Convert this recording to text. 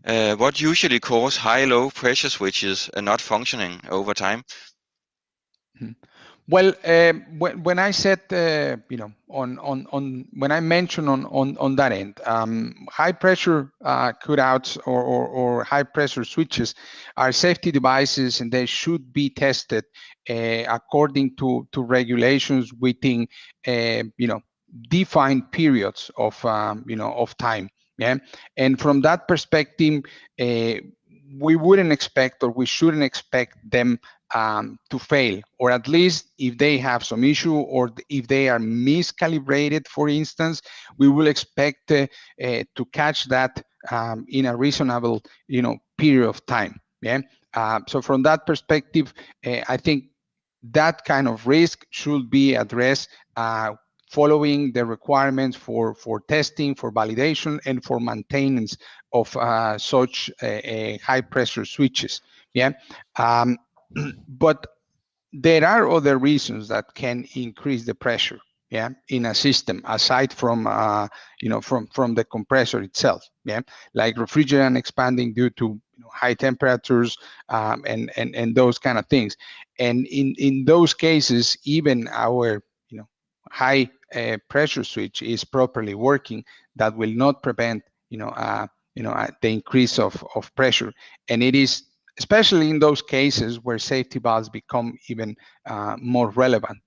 What usually cause high-low pressure switches not functioning over time? Well, when I said, when I mentioned on that end, high pressure cutouts or high pressure switches are safety devices, and they should be tested according to regulations within, defined periods of time. Yeah, and from that perspective, we wouldn't expect, or we shouldn't expect them to fail, or at least if they have some issue, or if they are miscalibrated, for instance, we will expect to catch that in a reasonable, period of time. Yeah. So from that perspective, I think that kind of risk should be addressed following the requirements for testing, for validation, and for maintenance of such high pressure switches. Yeah. Um, but there are other reasons that can increase the pressure, yeah, in a system, aside from from the compressor itself. Yeah, like refrigerant expanding due to high temperatures, and those kind of things. And in those cases, even our high pressure switch is properly working, that will not prevent the increase of pressure. And it is especially in those cases where safety valves become even more relevant.